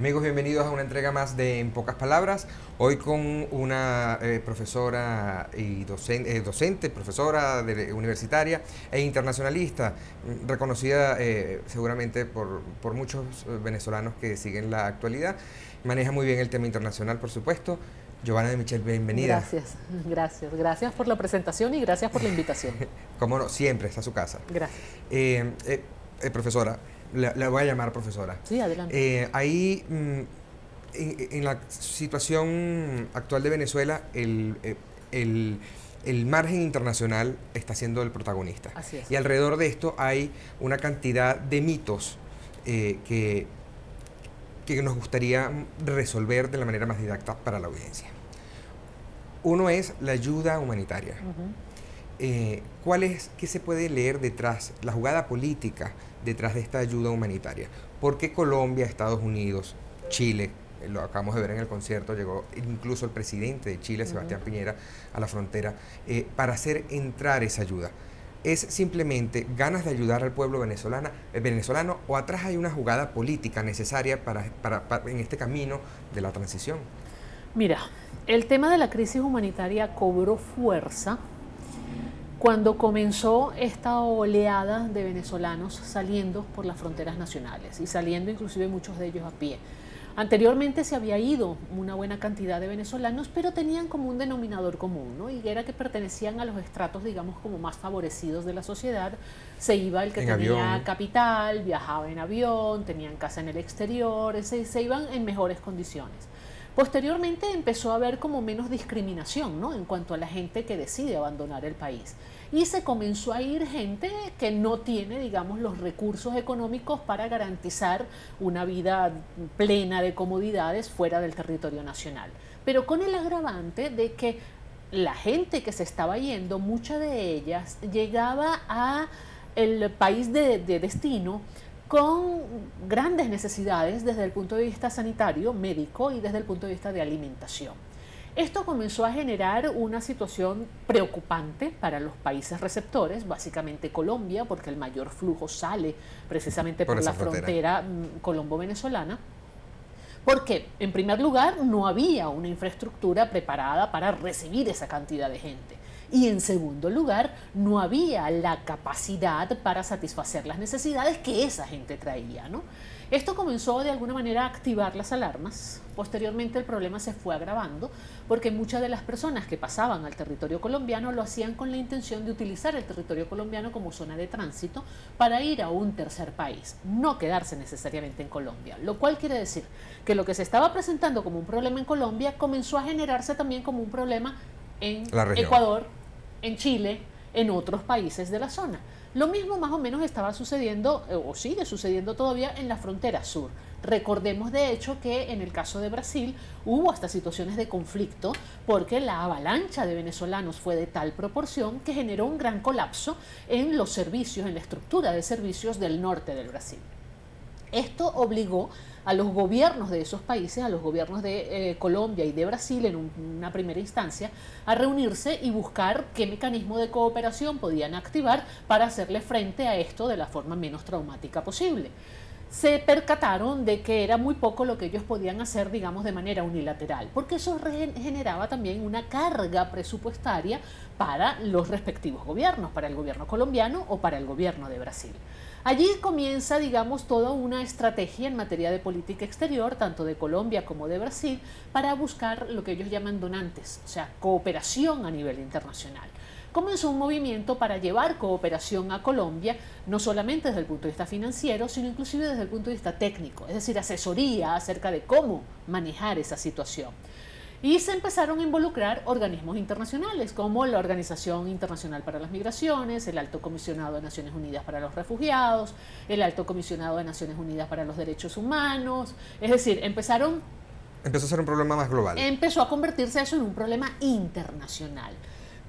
Amigos, bienvenidos a una entrega más de En Pocas Palabras. Hoy con una profesora y docente, profesora universitaria e internacionalista, reconocida seguramente por muchos venezolanos que siguen la actualidad. Maneja muy bien el tema internacional, por supuesto. Giovanna de Michel, bienvenida. Gracias por la presentación y gracias por la invitación. Como no, siempre está a su casa. Gracias. Profesora, la voy a llamar profesora. Sí, adelante. Ahí, en la situación actual de Venezuela, el margen internacional está siendo el protagonista. Así es. Y alrededor de esto hay una cantidad de mitos que nos gustaría resolver de la manera más didacta para la audiencia. Uno es la ayuda humanitaria. ¿Qué se puede leer detrás, la jugada política detrás de esta ayuda humanitaria? ¿Por qué Colombia, Estados Unidos, Chile, lo acabamos de ver en el concierto, llegó incluso el presidente de Chile, Sebastián Piñera, a la frontera, para hacer entrar esa ayuda? ¿Es simplemente ganas de ayudar al pueblo venezolano o atrás hay una jugada política necesaria en este camino de la transición? Mira, el tema de la crisis humanitaria cobró fuerza cuando comenzó esta oleada de venezolanos saliendo por las fronteras nacionales y saliendo inclusive muchos de ellos a pie. Anteriormente se había ido una buena cantidad de venezolanos, pero tenían como un denominador común, ¿no? Y era que pertenecían a los estratos, digamos, como más favorecidos de la sociedad. Se iba el que tenía capital, viajaba en avión, tenían casa en el exterior, se iban en mejores condiciones. Posteriormente empezó a haber como menos discriminación, ¿no?, en cuanto a la gente que decide abandonar el país. Y se comenzó a ir gente que no tiene, digamos, los recursos económicos para garantizar una vida plena de comodidades fuera del territorio nacional. Pero con el agravante de que la gente que se estaba yendo, mucha de ellas llegaba a el país de destino con grandes necesidades desde el punto de vista sanitario, médico y desde el punto de vista de alimentación. Esto comenzó a generar una situación preocupante para los países receptores, básicamente Colombia, porque el mayor flujo sale precisamente por la frontera colombo-venezolana, porque en primer lugar no había una infraestructura preparada para recibir esa cantidad de gente. Y en segundo lugar, no había la capacidad para satisfacer las necesidades que esa gente traía, ¿no? Esto comenzó de alguna manera a activar las alarmas. Posteriormente el problema se fue agravando porque muchas de las personas que pasaban al territorio colombiano lo hacían con la intención de utilizar el territorio colombiano como zona de tránsito para ir a un tercer país, no quedarse necesariamente en Colombia. Lo cual quiere decir que lo que se estaba presentando como un problema en Colombia comenzó a generarse también como un problema en Ecuador, en Chile, en otros países de la zona. Lo mismo más o menos estaba sucediendo, o sigue sucediendo todavía, en la frontera sur. Recordemos de hecho que en el caso de Brasil hubo hasta situaciones de conflicto porque la avalancha de venezolanos fue de tal proporción que generó un gran colapso en los servicios, en la estructura de servicios del norte del Brasil. Esto obligó a los gobiernos de esos países, a los gobiernos de Colombia y de Brasil en una primera instancia, a reunirse y buscar qué mecanismo de cooperación podían activar para hacerle frente a esto de la forma menos traumática posible. Se percataron de que era muy poco lo que ellos podían hacer, digamos, de manera unilateral, porque eso generaba también una carga presupuestaria para los respectivos gobiernos, para el gobierno colombiano o para el gobierno de Brasil. Allí comienza, digamos, toda una estrategia en materia de política exterior, tanto de Colombia como de Brasil, para buscar lo que ellos llaman donantes, o sea, cooperación a nivel internacional. Comenzó un movimiento para llevar cooperación a Colombia, no solamente desde el punto de vista financiero, sino inclusive desde el punto de vista técnico, es decir, asesoría acerca de cómo manejar esa situación. Y se empezaron a involucrar organismos internacionales como la Organización Internacional para las Migraciones, el Alto Comisionado de Naciones Unidas para los Refugiados, el Alto Comisionado de Naciones Unidas para los Derechos Humanos. Es decir, empezó a ser un problema más global. Empezó a convertirse eso en un problema internacional,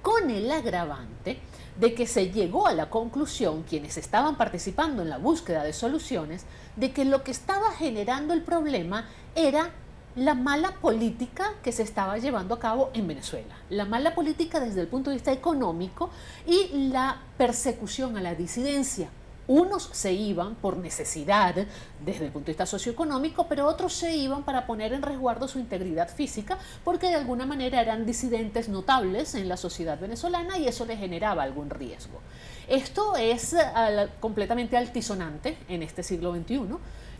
con el agravante de que se llegó a la conclusión, quienes estaban participando en la búsqueda de soluciones, de que lo que estaba generando el problema era la mala política que se estaba llevando a cabo en Venezuela, la mala política desde el punto de vista económico y la persecución a la disidencia. Unos se iban por necesidad desde el punto de vista socioeconómico, pero otros se iban para poner en resguardo su integridad física porque de alguna manera eran disidentes notables en la sociedad venezolana y eso les generaba algún riesgo. Esto es completamente altisonante en este siglo XXI,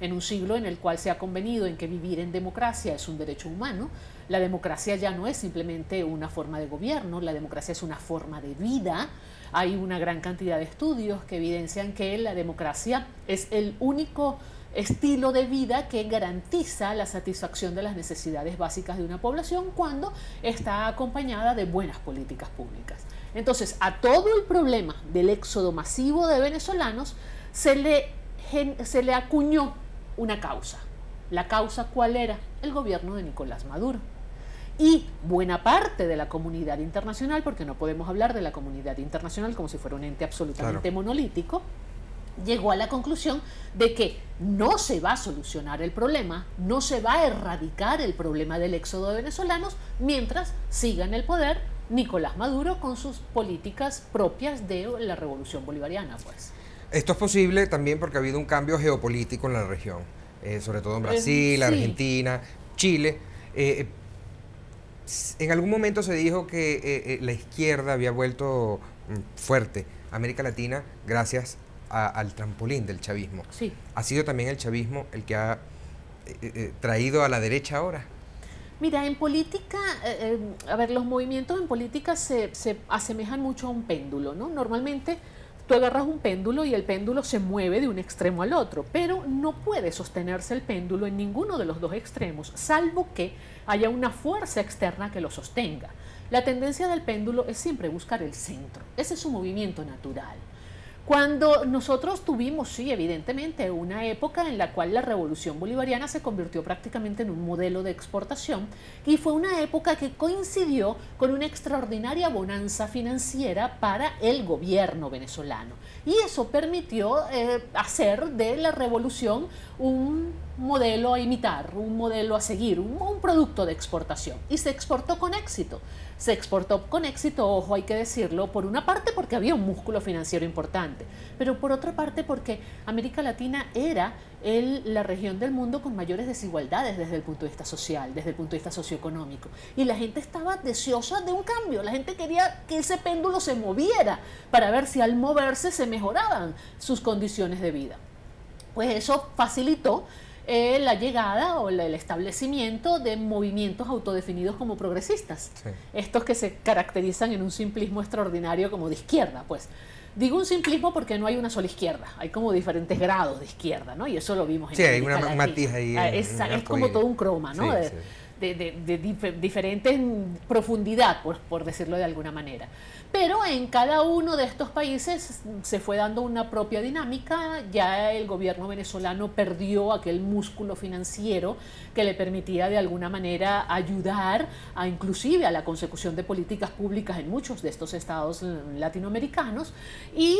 en un siglo en el cual se ha convenido en que vivir en democracia es un derecho humano. La democracia ya no es simplemente una forma de gobierno, la democracia es una forma de vida. Hay una gran cantidad de estudios que evidencian que la democracia es el único estilo de vida que garantiza la satisfacción de las necesidades básicas de una población cuando está acompañada de buenas políticas públicas. Entonces, a todo el problema del éxodo masivo de venezolanos se le acuñó una causa. ¿La causa cuál era? El gobierno de Nicolás Maduro. Y buena parte de la comunidad internacional, porque no podemos hablar de la comunidad internacional como si fuera un ente absolutamente monolítico, llegó a la conclusión de que no se va a solucionar el problema, no se va a erradicar el problema del éxodo de venezolanos mientras siga en el poder Nicolás Maduro con sus políticas propias de la revolución bolivariana, pues. Esto es posible también porque ha habido un cambio geopolítico en la región, sobre todo en Brasil, Sí. Argentina, Chile. En algún momento se dijo que la izquierda había vuelto fuerte a América Latina gracias al trampolín del chavismo. Sí. ¿Ha sido también el chavismo el que ha traído a la derecha ahora? Mira, en política, a ver, los movimientos en política se asemejan mucho a un péndulo, ¿no? Normalmente tú agarras un péndulo y el péndulo se mueve de un extremo al otro, pero no puede sostenerse el péndulo en ninguno de los dos extremos, salvo que haya una fuerza externa que lo sostenga. La tendencia del péndulo es siempre buscar el centro, ese es su movimiento natural. Cuando nosotros tuvimos, sí, evidentemente, una época en la cual la revolución bolivariana se convirtió prácticamente en un modelo de exportación y fue una época que coincidió con una extraordinaria bonanza financiera para el gobierno venezolano. Y eso permitió hacer de la revolución un modelo a imitar, un modelo a seguir, un producto de exportación. Y se exportó con éxito. Se exportó con éxito, ojo, hay que decirlo, por una parte porque había un músculo financiero importante, pero por otra parte porque América Latina era la región del mundo con mayores desigualdades desde el punto de vista social, desde el punto de vista socioeconómico. Y la gente estaba deseosa de un cambio, la gente quería que ese péndulo se moviera para ver si al moverse se mejoraban sus condiciones de vida. Pues eso facilitó la llegada o el establecimiento de movimientos autodefinidos como progresistas. Sí. Estos que se caracterizan en un simplismo extraordinario como de izquierda, pues. Digo un simplismo porque no hay una sola izquierda, hay como diferentes grados de izquierda, ¿no? Y eso lo vimos en América Latina. Sí, hay un matiz ahí. Es como todo un croma, ¿no? Sí, de diferente profundidad, por decirlo de alguna manera. Pero en cada uno de estos países se fue dando una propia dinámica. Ya el gobierno venezolano perdió aquel músculo financiero que le permitía de alguna manera ayudar inclusive a la consecución de políticas públicas en muchos de estos estados latinoamericanos, y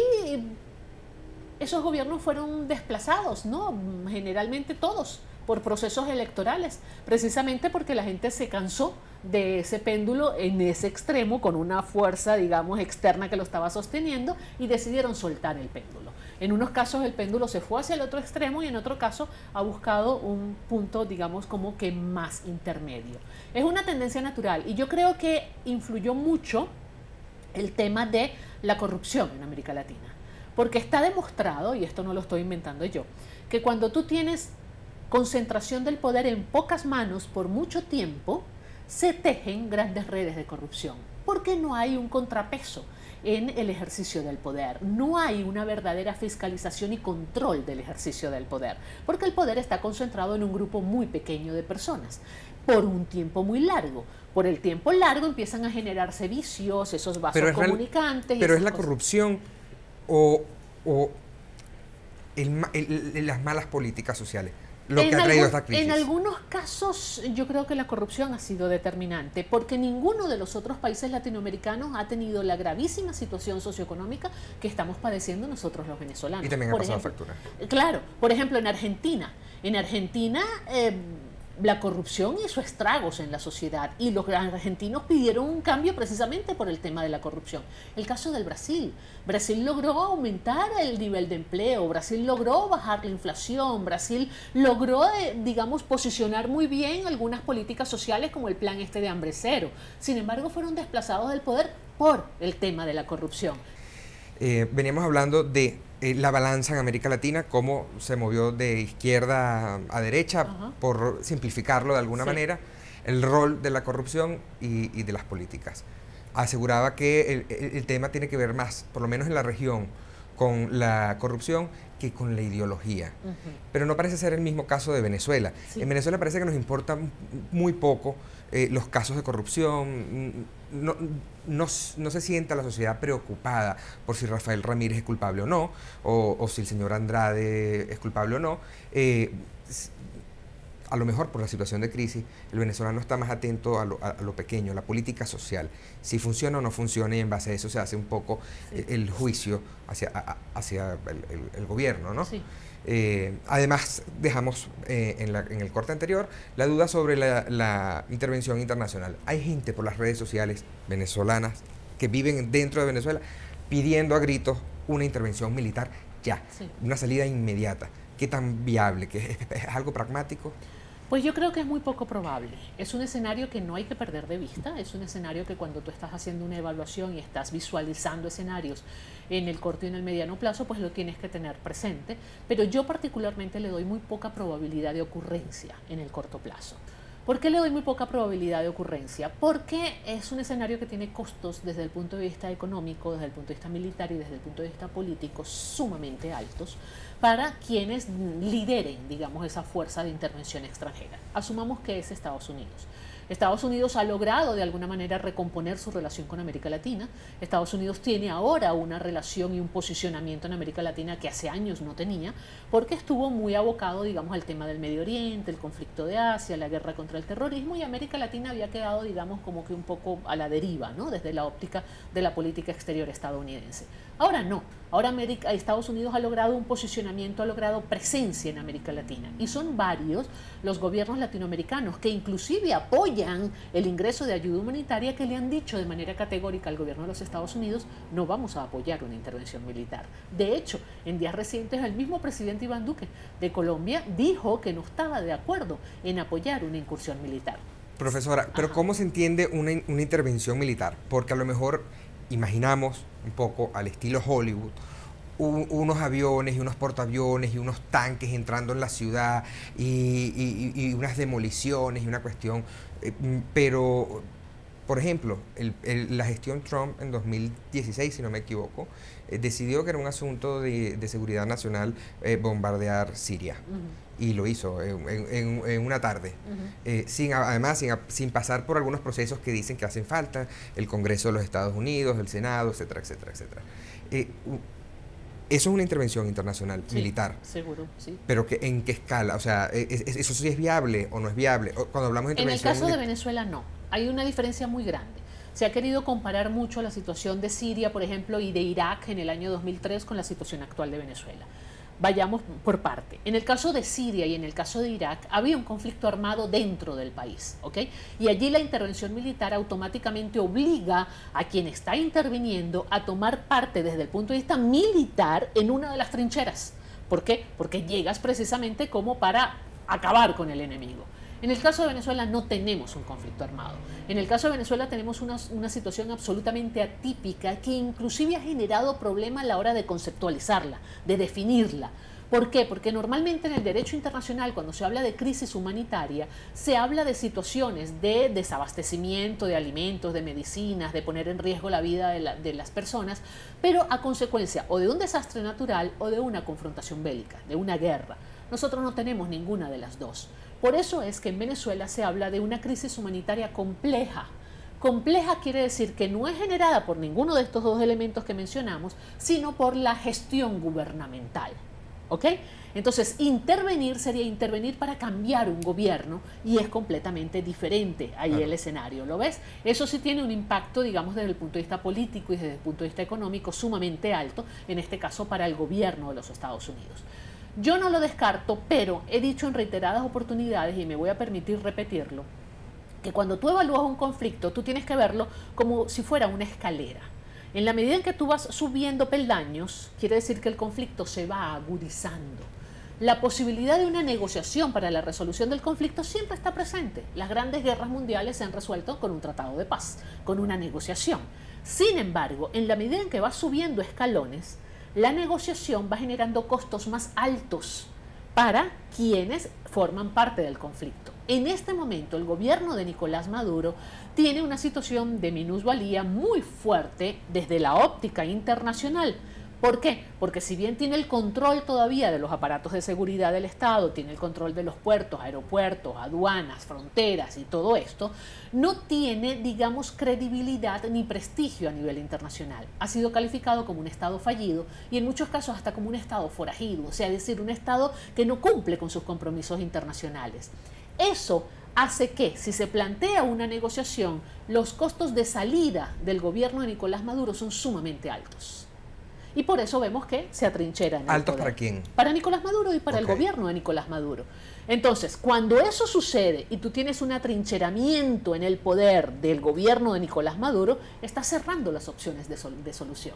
esos gobiernos fueron desplazados, ¿no? Generalmente todos, por procesos electorales, precisamente porque la gente se cansó de ese péndulo en ese extremo, con una fuerza, digamos, externa que lo estaba sosteniendo, y decidieron soltar el péndulo. En unos casos el péndulo se fue hacia el otro extremo y en otro caso ha buscado un punto, digamos, como que más intermedio. Es una tendencia natural y yo creo que influyó mucho el tema de la corrupción en América Latina, porque está demostrado, y esto no lo estoy inventando yo, que cuando tú tienes concentración del poder en pocas manos por mucho tiempo, se tejen grandes redes de corrupción, porque no hay un contrapeso en el ejercicio del poder, no hay una verdadera fiscalización y control del ejercicio del poder, porque el poder está concentrado en un grupo muy pequeño de personas, por un tiempo muy largo. Por el tiempo largo empiezan a generarse vicios, esos vasos comunicantes. Pero es la corrupción o las malas políticas sociales lo que ha traído esta crisis. En algunos casos yo creo que la corrupción ha sido determinante, porque ninguno de los otros países latinoamericanos ha tenido la gravísima situación socioeconómica que estamos padeciendo nosotros los venezolanos. Y también ha pasado factura. Claro, por ejemplo en Argentina. En Argentina la corrupción hizo estragos en la sociedad y los argentinos pidieron un cambio precisamente por el tema de la corrupción. El caso del Brasil. Brasil logró aumentar el nivel de empleo, Brasil logró bajar la inflación, Brasil logró, digamos, posicionar muy bien algunas políticas sociales como el plan este de hambre cero. Sin embargo, fueron desplazados del poder por el tema de la corrupción. Veníamos hablando de la balanza en América Latina, cómo se movió de izquierda a derecha, Ajá. por simplificarlo de alguna Sí. manera, el rol de la corrupción y de las políticas. Aseguraba que el tema tiene que ver más, por lo menos en la región, con la corrupción que con la ideología. Pero no parece ser el mismo caso de Venezuela. Sí. En Venezuela parece que nos importa muy poco los casos de corrupción. No se sienta la sociedad preocupada por si Rafael Ramírez es culpable o no, o si el señor Andrade es culpable o no. A lo mejor por la situación de crisis, el venezolano está más atento a lo pequeño, a la política social, si funciona o no funciona, y en base a eso se hace un poco el juicio hacia el gobierno, ¿no? Sí. Además, dejamos en el corte anterior la duda sobre la intervención internacional. Hay gente por las redes sociales venezolanas que viven dentro de Venezuela pidiendo a gritos una intervención militar ya, Sí. una salida inmediata. ¿Qué tan viable? ¿Que es algo pragmático? Pues yo creo que es muy poco probable. Es un escenario que no hay que perder de vista, es un escenario que cuando tú estás haciendo una evaluación y estás visualizando escenarios en el corto y en el mediano plazo, pues lo tienes que tener presente, pero yo particularmente le doy muy poca probabilidad de ocurrencia en el corto plazo. ¿Por qué le doy muy poca probabilidad de ocurrencia? Porque es un escenario que tiene costos desde el punto de vista económico, desde el punto de vista militar y desde el punto de vista político sumamente altos para quienes lideren, digamos, esa fuerza de intervención extranjera. Asumamos que es Estados Unidos. Estados Unidos ha logrado de alguna manera recomponer su relación con América Latina. Estados Unidos tiene ahora una relación y un posicionamiento en América Latina que hace años no tenía, porque estuvo muy abocado, digamos, al tema del Medio Oriente, el conflicto de Asia, la guerra contra el terrorismo, y América Latina había quedado, digamos, como que un poco a la deriva, ¿no? Desde la óptica de la política exterior estadounidense. Ahora no. Ahora Estados Unidos ha logrado un posicionamiento, ha logrado presencia en América Latina. Y son varios los gobiernos latinoamericanos que inclusive apoyan el ingreso de ayuda humanitaria, que le han dicho de manera categórica al gobierno de los Estados Unidos: no vamos a apoyar una intervención militar. De hecho, en días recientes el mismo presidente Iván Duque de Colombia dijo que no estaba de acuerdo en apoyar una incursión militar. Profesora, pero ¿cómo se entiende una intervención militar? Porque a lo mejor imaginamos un poco al estilo Hollywood, unos aviones y unos portaaviones y unos tanques entrando en la ciudad y unas demoliciones y una cuestión, pero por ejemplo, la gestión Trump en 2016, si no me equivoco, decidió que era un asunto de seguridad nacional bombardear Siria. Y lo hizo en una tarde, además sin pasar por algunos procesos que dicen que hacen falta, el Congreso de los Estados Unidos, el Senado, etcétera, etcétera, etcétera. Eso es una intervención internacional, Sí, militar. seguro, sí. Pero ¿en qué escala? O sea, ¿eso sí es viable o no es viable? Cuando hablamos de En el intervención caso de Venezuela no, hay una diferencia muy grande. Se ha querido comparar mucho la situación de Siria, por ejemplo, y de Irak en el año 2003 con la situación actual de Venezuela. Vayamos por parte. En el caso de Siria y en el caso de Irak había un conflicto armado dentro del país, ¿ok? Y allí la intervención militar automáticamente obliga a quien está interviniendo a tomar parte desde el punto de vista militar en una de las trincheras. ¿Por qué? Porque llegas precisamente como para acabar con el enemigo. En el caso de Venezuela no tenemos un conflicto armado. En el caso de Venezuela tenemos una situación absolutamente atípica que inclusive ha generado problema a la hora de conceptualizarla, de definirla. ¿Por qué? Porque normalmente en el derecho internacional, cuando se habla de crisis humanitaria, se habla de situaciones de desabastecimiento de alimentos, de medicinas, de poner en riesgo la vida de las personas, pero a consecuencia o de un desastre natural o de una confrontación bélica, de una guerra. Nosotros no tenemos ninguna de las dos. Por eso es que en Venezuela se habla de una crisis humanitaria compleja. Compleja quiere decir que no es generada por ninguno de estos dos elementos que mencionamos, sino por la gestión gubernamental. ¿Ok? Entonces, intervenir sería intervenir para cambiar un gobierno y es completamente diferente ahí el escenario, ¿lo ves? Eso sí tiene un impacto, digamos, desde el punto de vista político y desde el punto de vista económico sumamente alto, en este caso para el gobierno de los Estados Unidos. Yo no lo descarto, pero he dicho en reiteradas oportunidades, y me voy a permitir repetirlo, que cuando tú evalúas un conflicto, tú tienes que verlo como si fuera una escalera. En la medida en que tú vas subiendo peldaños, quiere decir que el conflicto se va agudizando. La posibilidad de una negociación para la resolución del conflicto siempre está presente. Las grandes guerras mundiales se han resuelto con un tratado de paz, con una negociación. Sin embargo, en la medida en que vas subiendo escalones, la negociación va generando costos más altos para quienes forman parte del conflicto. En este momento, el gobierno de Nicolás Maduro tiene una situación de minusvalía muy fuerte desde la óptica internacional. ¿Por qué? Porque si bien tiene el control todavía de los aparatos de seguridad del Estado, tiene el control de los puertos, aeropuertos, aduanas, fronteras y todo esto, no tiene, digamos, credibilidad ni prestigio a nivel internacional. Ha sido calificado como un Estado fallido y en muchos casos hasta como un Estado forajido, o sea, es decir, un Estado que no cumple con sus compromisos internacionales. Eso hace que, si se plantea una negociación, los costos de salida del gobierno de Nicolás Maduro son sumamente altos. Y por eso vemos que se atrinchera en el ¿Altos poder. para quién? Para Nicolás Maduro y para el gobierno de Nicolás Maduro. Entonces, cuando eso sucede y tú tienes un atrincheramiento en el poder del gobierno de Nicolás Maduro, estás cerrando las opciones de solución.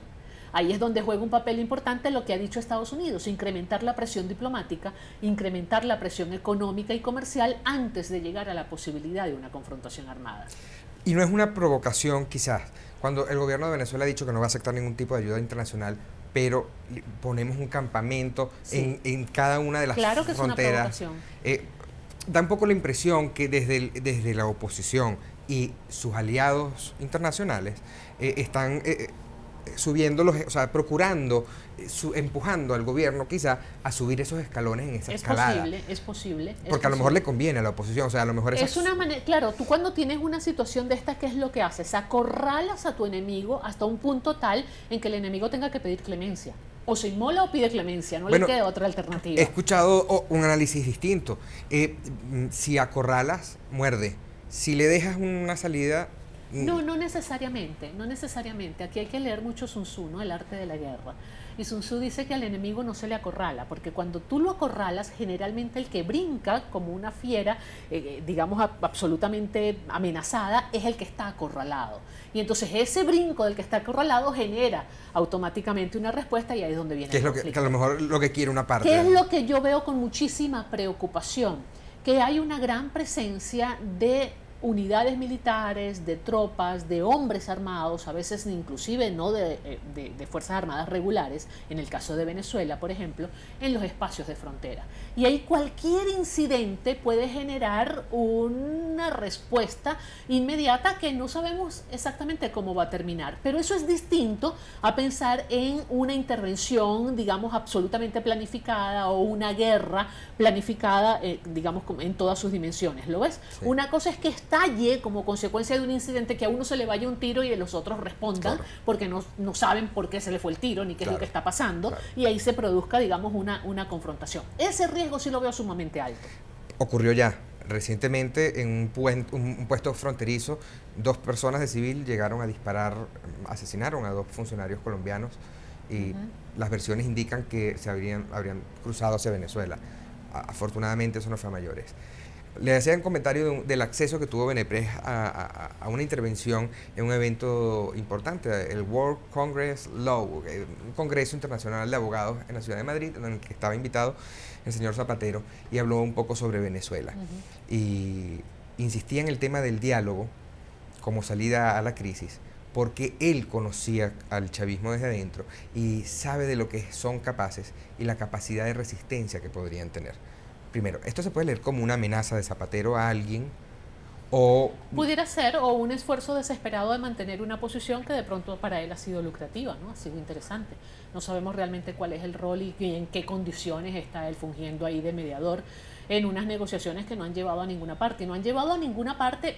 Ahí es donde juega un papel importante lo que ha dicho Estados Unidos, incrementar la presión diplomática, incrementar la presión económica y comercial antes de llegar a la posibilidad de una confrontación armada. Y no es una provocación quizás, cuando el gobierno de Venezuela ha dicho que no va a aceptar ningún tipo de ayuda internacional, pero ponemos un campamento en cada una de las fronteras. Claro que es una provocación. Da un poco la impresión que desde la oposición y sus aliados internacionales están subiéndolos, o sea, procurando, empujando al gobierno quizá a subir esos escalones en esa escalada. Es posible. Porque a lo mejor le conviene a la oposición, o sea, a lo mejor es una manera, claro, tú cuando tienes una situación de esta, ¿qué es lo que haces? Acorralas a tu enemigo hasta un punto tal en que el enemigo tenga que pedir clemencia. O se inmola o pide clemencia, no le queda otra alternativa. He escuchado un análisis distinto. Si acorralas, muerde. Si le dejas una salida... No necesariamente, no necesariamente. Aquí hay que leer mucho Sun Tzu, ¿no? El arte de la guerra. Y Sun Tzu dice que al enemigo no se le acorrala, porque cuando tú lo acorralas, generalmente el que brinca como una fiera, digamos, absolutamente amenazada, es el que está acorralado. Y entonces ese brinco del que está acorralado genera automáticamente una respuesta y ahí es donde viene el conflicto. Que a lo mejor lo que quiere una parte. ¿Qué es lo que yo veo con muchísima preocupación? Que hay una gran presencia de unidades militares, de tropas, de hombres armados, a veces inclusive no de fuerzas armadas regulares, en el caso de Venezuela, por ejemplo, en los espacios de frontera. Y ahí cualquier incidente puede generar una respuesta inmediata que no sabemos exactamente cómo va a terminar. Pero eso es distinto a pensar en una intervención, digamos, absolutamente planificada o una guerra planificada, digamos, en todas sus dimensiones. ¿Lo ves? Sí. Una cosa es que estalle como consecuencia de un incidente, que a uno se le vaya un tiro y los otros respondan, claro, porque no saben por qué se le fue el tiro ni qué es lo que está pasando, y ahí se produzca, digamos, una confrontación. Ese riesgo sí lo veo sumamente alto. Ocurrió ya recientemente en un puesto fronterizo, 2 personas de civil llegaron a disparar, asesinaron a 2 funcionarios colombianos y las versiones indican que se habrían cruzado hacia Venezuela. Afortunadamente eso no fue a mayores. Le hacía un comentario del acceso que tuvo Benepres a una intervención en un evento importante, el World Congress Law, un congreso internacional de abogados en la ciudad de Madrid, en el que estaba invitado el señor Zapatero, y habló un poco sobre Venezuela. Y insistía en el tema del diálogo como salida a la crisis, porque él conocía al chavismo desde adentro y sabe de lo que son capaces y la capacidad de resistencia que podrían tener. Primero, ¿esto se puede leer como una amenaza de Zapatero a alguien o...? Pudiera ser, o un esfuerzo desesperado de mantener una posición que de pronto para él ha sido lucrativa, ¿no? Ha sido interesante. No sabemos realmente cuál es el rol y en qué condiciones está él fungiendo ahí de mediador en unas negociaciones que no han llevado a ninguna parte. No han llevado a ninguna parte,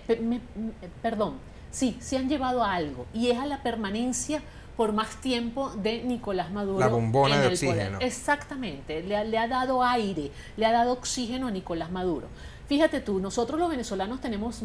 sí han llevado a algo, y es a la permanencia por más tiempo de Nicolás Maduro. La bombona en de el oxígeno. Poder. Exactamente, le ha dado aire, le ha dado oxígeno a Nicolás Maduro. Fíjate tú, nosotros los venezolanos tenemos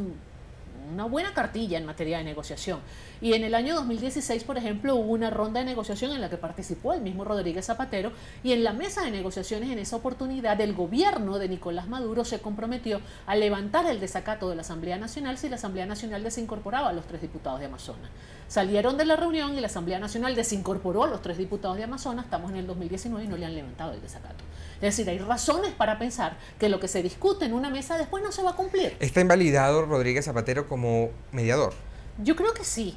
una buena cartilla en materia de negociación. Y en el año 2016, por ejemplo, hubo una ronda de negociación en la que participó el mismo Rodríguez Zapatero, y en la mesa de negociaciones en esa oportunidad el gobierno de Nicolás Maduro se comprometió a levantar el desacato de la Asamblea Nacional si la Asamblea Nacional desincorporaba a los 3 diputados de Amazonas. Salieron de la reunión y la Asamblea Nacional desincorporó a los 3 diputados de Amazonas. Estamos en el 2019 y no le han levantado el desacato. Es decir, hay razones para pensar que lo que se discute en una mesa después no se va a cumplir. ¿Está invalidado Rodríguez Zapatero como mediador? Yo creo que sí,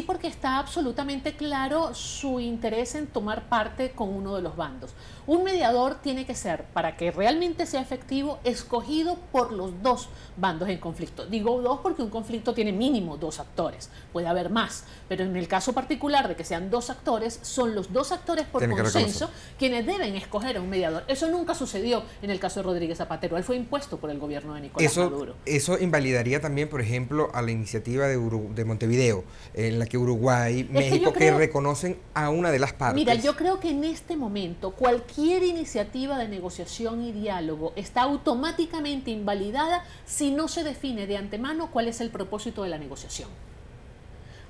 porque está absolutamente claro su interés en tomar parte con uno de los bandos. Un mediador tiene que ser, para que realmente sea efectivo, escogido por los dos bandos en conflicto. Digo dos porque un conflicto tiene mínimo 2 actores, puede haber más, pero en el caso particular de que sean 2 actores, son los 2 actores por consenso quienes deben escoger a un mediador. Eso nunca sucedió en el caso de Rodríguez Zapatero, él fue impuesto por el gobierno de Nicolás Maduro. Eso invalidaría también, por ejemplo, a la iniciativa de Montevideo, en la que Uruguay, México, que reconocen a una de las partes. Mira, yo creo que en este momento cualquier iniciativa de negociación y diálogo está automáticamente invalidada si no se define de antemano cuál es el propósito de la negociación.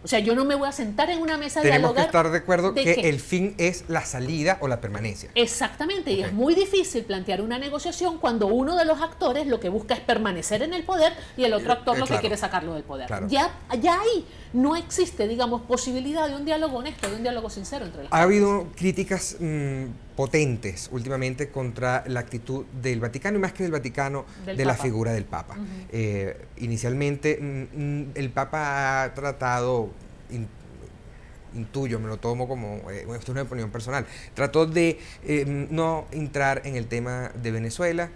O sea, yo no me voy a sentar en una mesa a dialogar. Tenemos que estar de acuerdo que el fin es la salida o la permanencia. Exactamente, y es muy difícil plantear una negociación cuando uno de los actores lo que busca es permanecer en el poder y el otro actor lo que quiere es sacarlo del poder. Claro. Ya ahí no existe, digamos, posibilidad de un diálogo honesto, de un diálogo sincero entre las partes. Ha habido críticas potentes últimamente contra la actitud del Vaticano, y más que del Vaticano, de la figura del Papa. Inicialmente, el Papa ha tratado, intuyo, me lo tomo como, esto es una opinión personal, trató de no entrar en el tema de Venezuela.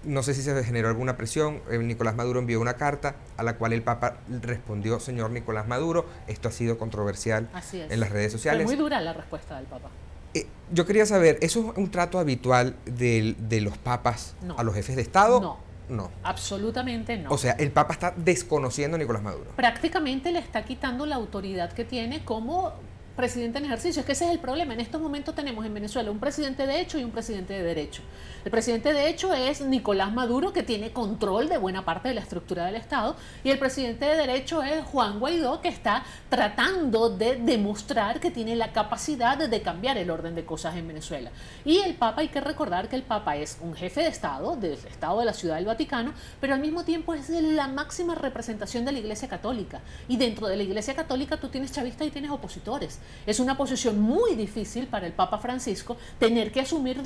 No sé si se generó alguna presión. Nicolás Maduro envió una carta a la cual el Papa respondió: señor Nicolás Maduro, esto ha sido controversial en las redes sociales. Fue muy dura la respuesta del Papa. Yo quería saber, ¿eso es un trato habitual de los papas a los jefes de Estado? No. Absolutamente no. O sea, el Papa está desconociendo a Nicolás Maduro. Prácticamente le está quitando la autoridad que tiene como presidente en ejercicio. Es que ese es el problema. En estos momentos tenemos en Venezuela un presidente de hecho y un presidente de derecho. El presidente de hecho es Nicolás Maduro, que tiene control de buena parte de la estructura del Estado, y el presidente de derecho es Juan Guaidó, que está tratando de demostrar que tiene la capacidad de cambiar el orden de cosas en Venezuela. Y el Papa, hay que recordar que el Papa es un jefe de Estado, del Estado de la Ciudad del Vaticano, pero al mismo tiempo es la máxima representación de la Iglesia Católica. Y dentro de la Iglesia Católica tú tienes chavistas y tienes opositores. Es una posición muy difícil para el Papa Francisco tener que asumir,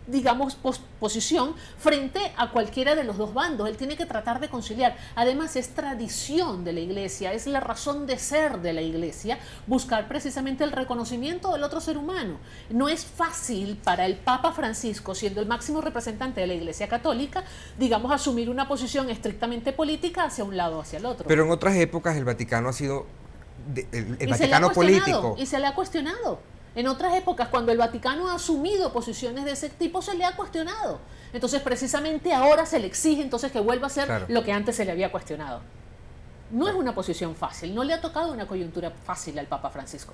digamos, posición frente a cualquiera de los dos bandos. Él tiene que tratar de conciliar. Además, es tradición de la Iglesia, es la razón de ser de la Iglesia, buscar precisamente el reconocimiento del otro ser humano. No es fácil para el Papa Francisco, siendo el máximo representante de la Iglesia Católica, digamos, asumir una posición estrictamente política hacia un lado o hacia el otro. Pero en otras épocas el Vaticano ha sido el Vaticano político. Y se le ha cuestionado. En otras épocas, cuando el Vaticano ha asumido posiciones de ese tipo, se le ha cuestionado. Entonces, precisamente ahora se le exige entonces que vuelva a hacer lo que antes se le había cuestionado. No es una posición fácil, no le ha tocado una coyuntura fácil al Papa Francisco.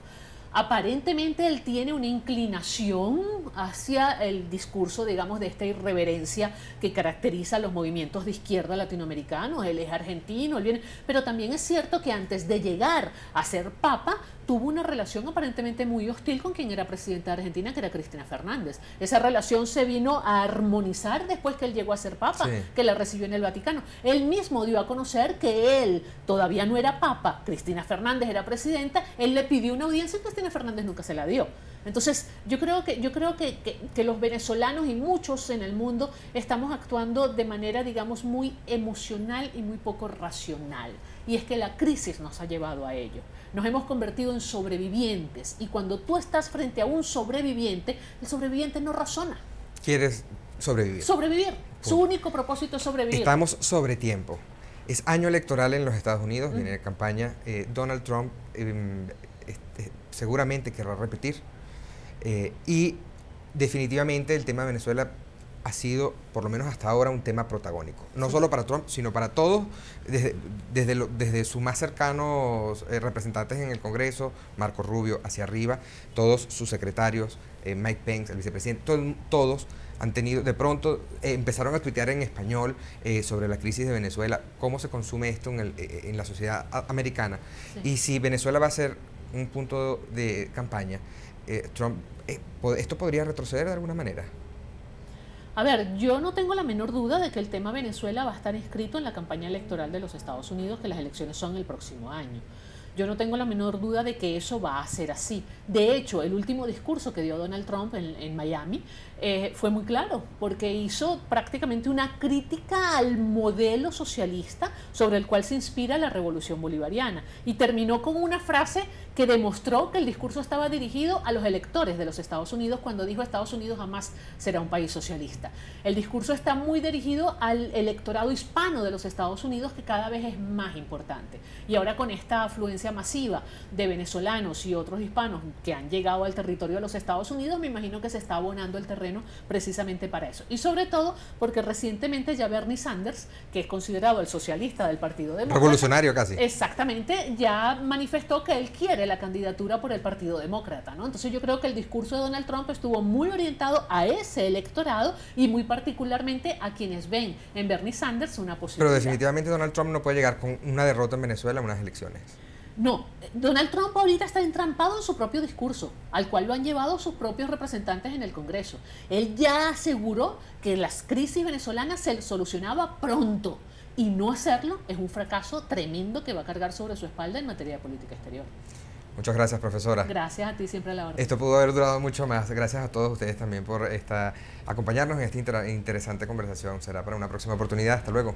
Aparentemente él tiene una inclinación hacia el discurso, digamos, de esta irreverencia que caracteriza a los movimientos de izquierda latinoamericanos. Él es argentino, él viene, pero también es cierto que antes de llegar a ser papa tuvo una relación aparentemente muy hostil con quien era presidenta de Argentina, que era Cristina Fernández. Esa relación se vino a armonizar después que él llegó a ser papa, que la recibió en el Vaticano. Él mismo dio a conocer que él todavía no era papa, Cristina Fernández era presidenta, él le pidió una audiencia y Cristina Fernández nunca se la dio. Entonces, yo creo que los venezolanos y muchos en el mundo estamos actuando de manera, digamos, muy emocional y muy poco racional. Y es que la crisis nos ha llevado a ello. Nos hemos convertido en sobrevivientes, y cuando tú estás frente a un sobreviviente, el sobreviviente no razona. ¿Quieres sobrevivir? Sobrevivir. Su único propósito es sobrevivir. Estamos sobre tiempo. Es año electoral en los Estados Unidos, viene de campaña. Donald Trump seguramente querrá repetir. Y definitivamente el tema de Venezuela ha sido, por lo menos hasta ahora, un tema protagónico. No solo para Trump, sino para todos, desde sus más cercanos representantes en el Congreso, Marco Rubio, hacia arriba, todos sus secretarios, Mike Pence, el vicepresidente, todos han tenido, de pronto empezaron a tuitear en español sobre la crisis de Venezuela, cómo se consume esto en la sociedad americana. Sí. Y si Venezuela va a ser un punto de campaña, Trump, ¿esto podría retroceder de alguna manera? A ver, yo no tengo la menor duda de que el tema Venezuela va a estar inscrito en la campaña electoral de los Estados Unidos, que las elecciones son el próximo año. Yo no tengo la menor duda de que eso va a ser así. De hecho, el último discurso que dio Donald Trump en Miami fue muy claro, porque hizo prácticamente una crítica al modelo socialista sobre el cual se inspira la revolución bolivariana. Y terminó con una frase que demostró que el discurso estaba dirigido a los electores de los Estados Unidos cuando dijo Estados Unidos jamás será un país socialista. El discurso está muy dirigido al electorado hispano de los Estados Unidos, que cada vez es más importante. Y ahora con esta afluencia masiva de venezolanos y otros hispanos que han llegado al territorio de los Estados Unidos, me imagino que se está abonando el terreno precisamente para eso. Y sobre todo porque recientemente ya Bernie Sanders, que es considerado el socialista del Partido Demócrata, revolucionario casi, exactamente, ya manifestó que él quiere la candidatura por el Partido Demócrata, ¿no? Entonces yo creo que el discurso de Donald Trump estuvo muy orientado a ese electorado y muy particularmente a quienes ven en Bernie Sanders una posibilidad. Pero definitivamente Donald Trump no puede llegar con una derrota en Venezuela en unas elecciones. No, Donald Trump ahorita está entrampado en su propio discurso, al cual lo han llevado sus propios representantes en el Congreso. Él ya aseguró que las crisis venezolanas se solucionaba pronto, y no hacerlo es un fracaso tremendo que va a cargar sobre su espalda en materia de política exterior. Muchas gracias, profesora. Gracias a ti, siempre a la orden. Esto pudo haber durado mucho más. Gracias a todos ustedes también por acompañarnos en esta interesante conversación. Será para una próxima oportunidad. Hasta luego.